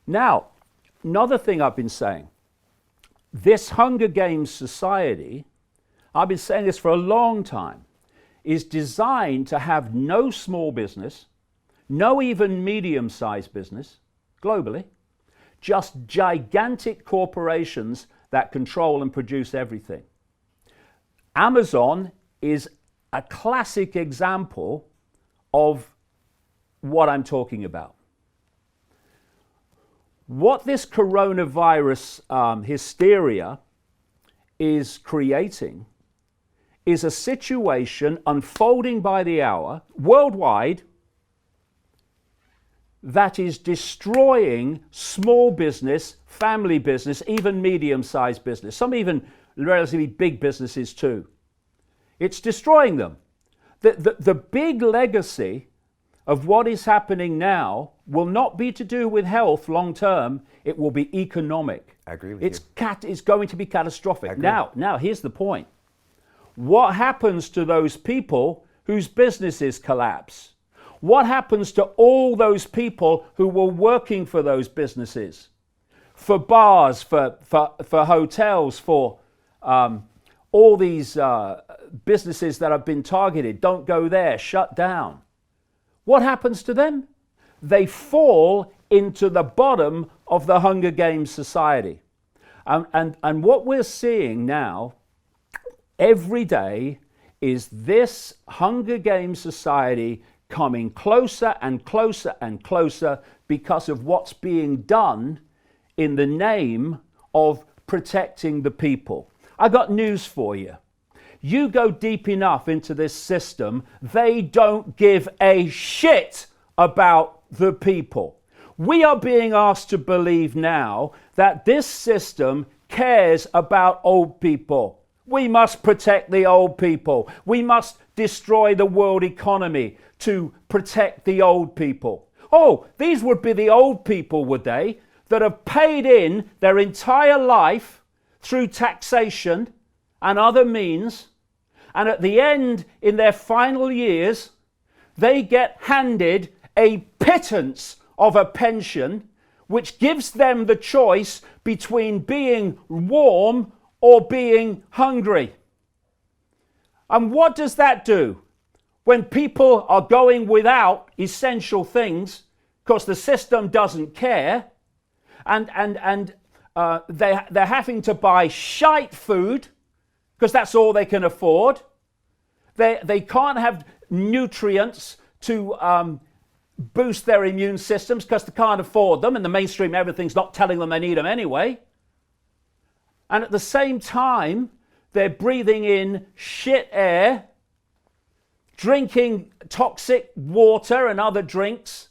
Now, another thing I've been saying, this Hunger Games society, I've been saying this for a long time, is designed to have no small business, no even medium-sized business, globally, just gigantic corporations that control and produce everything. Amazon is a classic example of what I'm talking about. What this coronavirus hysteria is creating is a situation unfolding by the hour worldwide that is destroying small business, family business, even medium-sized business, some even relatively big businesses too. It's destroying them. The big legacy of what is happening now will not be to do with health long term, it will be economic. I agree with you. It's going to be catastrophic. Now, here's the point. What happens to those people whose businesses collapse? What happens to all those people who were working for those businesses? For bars, for hotels, for all these businesses that have been targeted, don't go there, shut down. What happens to them? They fall into the bottom of the Hunger Games society. And what we're seeing now, every day, is this Hunger Games society coming closer and closer and closer because of what's being done in the name of protecting the people. I got news for you. You go deep enough into this system, they don't give a shit about the people. We are being asked to believe now that this system cares about old people. We must protect the old people. We must destroy the world economy to protect the old people. Oh, these would be the old people, would they, that have paid in their entire life through taxation and other means, and at the end, in their final years, they get handed a pittance of a pension which gives them the choice between being warm or being hungry. And what does that do? When people are going without essential things because the system doesn't care, and they're having to buy shite food because that's all they can afford. They can't have nutrients to boost their immune systems because they can't afford them, and the mainstream everything's not telling them they need them anyway. And at the same time, they're breathing in shit air, drinking toxic water and other drinks,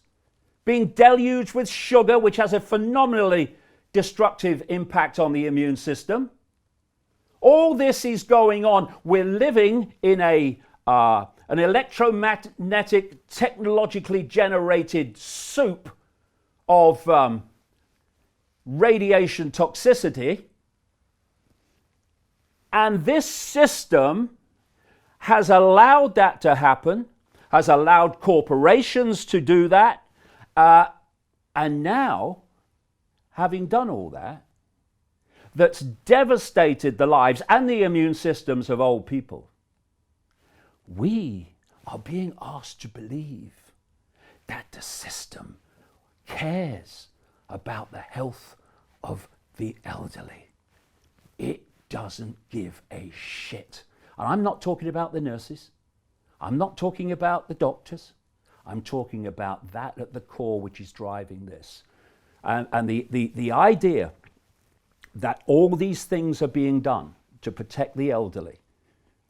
being deluged with sugar, which has a phenomenally destructive impact on the immune system. All this is going on. We're living in an electromagnetic, technologically generated soup of radiation toxicity. And this system has allowed that to happen, has allowed corporations to do that. And now, having done all that, that's devastated the lives and the immune systems of old people, we are being asked to believe that the system cares about the health of the elderly. It doesn't give a shit. And I'm not talking about the nurses. I'm not talking about the doctors. I'm talking about that at the core which is driving this. And the idea that all these things are being done to protect the elderly,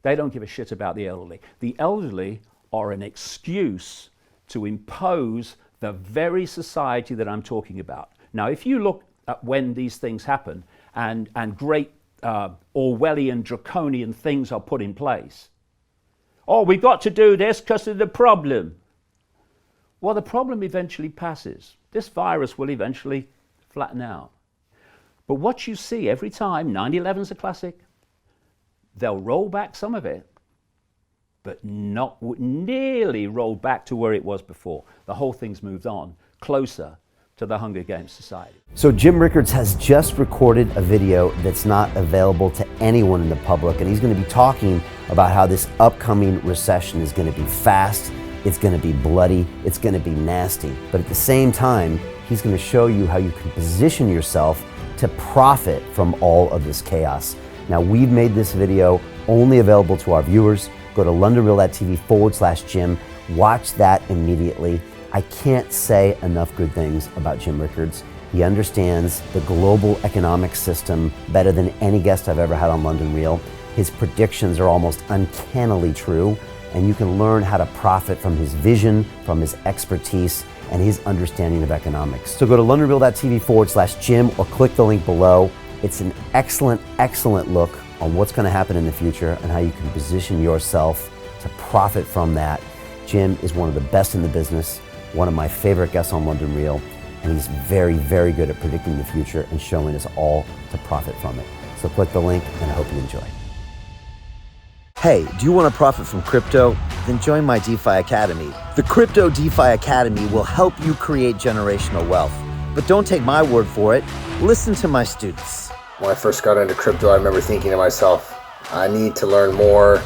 they don't give a shit about the elderly. The elderly are an excuse to impose the very society that I'm talking about. Now, if you look at when these things happen and great Orwellian, draconian things are put in place. Oh, we've got to do this because of the problem. Well, the problem eventually passes. This virus will eventually flatten out. But what you see every time, 9/11's a classic, they'll roll back some of it, but not nearly rolled back to where it was before. The whole thing's moved on, closer, to the Hunger Games society. So Jim Rickards has just recorded a video that's not available to anyone in the public, and he's going to be talking about how this upcoming recession is going to be fast, it's going to be bloody, it's going to be nasty. But at the same time, he's going to show you how you can position yourself to profit from all of this chaos. Now, we've made this video only available to our viewers. Go to londonreal.tv/Jim. Watch that immediately. I can't say enough good things about Jim Rickards. He understands the global economic system better than any guest I've ever had on London Real. His predictions are almost uncannily true, and you can learn how to profit from his vision, from his expertise, and his understanding of economics. So go to londonreal.tv/Jim or click the link below. It's an excellent, excellent look on what's going to happen in the future and how you can position yourself to profit from that. Jim is one of the best in the business, one of my favorite guests on London Real, and he's very, very good at predicting the future and showing us all to profit from it. So click the link, and I hope you enjoy. Hey, do you want to profit from crypto? Then join my DeFi Academy. The Crypto DeFi Academy will help you create generational wealth. But don't take my word for it. Listen to my students. When I first got into crypto, I remember thinking to myself, I need to learn more.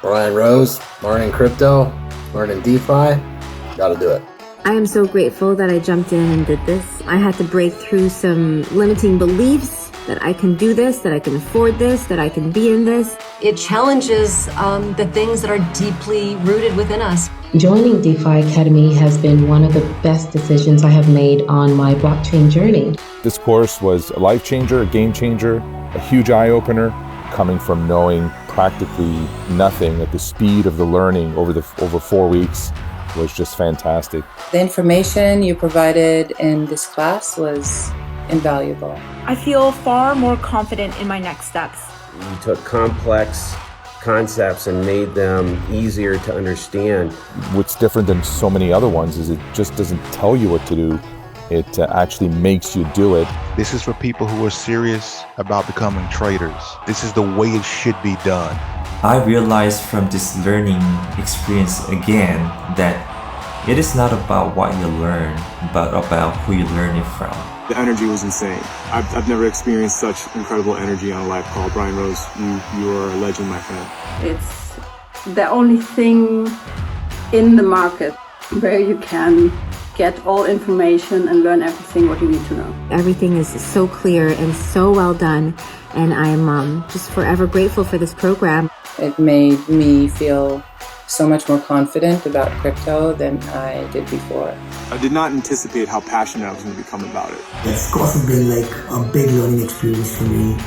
Brian Rose, learning crypto, learning DeFi, gotta do it. I am so grateful that I jumped in and did this. I had to break through some limiting beliefs that I can do this, that I can afford this, that I can be in this. It challenges the things that are deeply rooted within us. Joining DeFi Academy has been one of the best decisions I have made on my blockchain journey. This course was a life changer, a game changer, a huge eye-opener, coming from knowing practically nothing at the speed of the learning over 4 weeks was just fantastic. The information you provided in this class was invaluable. I feel far more confident in my next steps. You took complex concepts and made them easier to understand. What's different than so many other ones is it just doesn't tell you what to do. It actually makes you do it. This is for people who are serious about becoming traders. This is the way it should be done. I realized from this learning experience again that it is not about what you learn, but about who you learn it from. The energy was insane. I've never experienced such incredible energy on a live call. Brian Rose, you are a legend, my friend. It's the only thing in the market where you can get all information and learn everything what you need to know. Everything is so clear and so well done, and I'm just forever grateful for this program. It made me feel so much more confident about crypto than I did before. I did not anticipate how passionate I was going to become about it. It's also been like a big learning experience for me,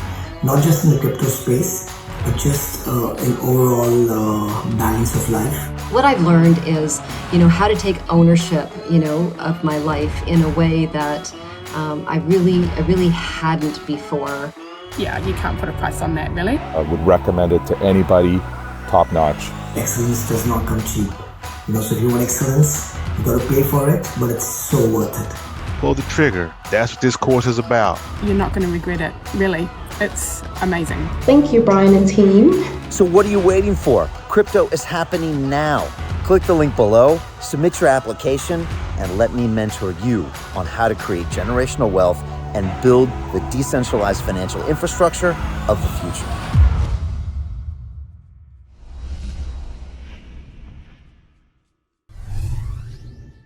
not just in the crypto space, but just an overall balance of life. What I've learned is, how to take ownership, of my life in a way that I really hadn't before. Yeah, you can't put a price on that, really. I would recommend it to anybody, top notch. Excellence does not come cheap. So if you want excellence, you got to pay for it, but it's so worth it. Pull the trigger. That's what this course is about. You're not going to regret it, really. It's amazing. Thank you, Brian and team. So what are you waiting for? Crypto is happening now. Click the link below, submit your application, and let me mentor you on how to create generational wealth and build the decentralized financial infrastructure of the future.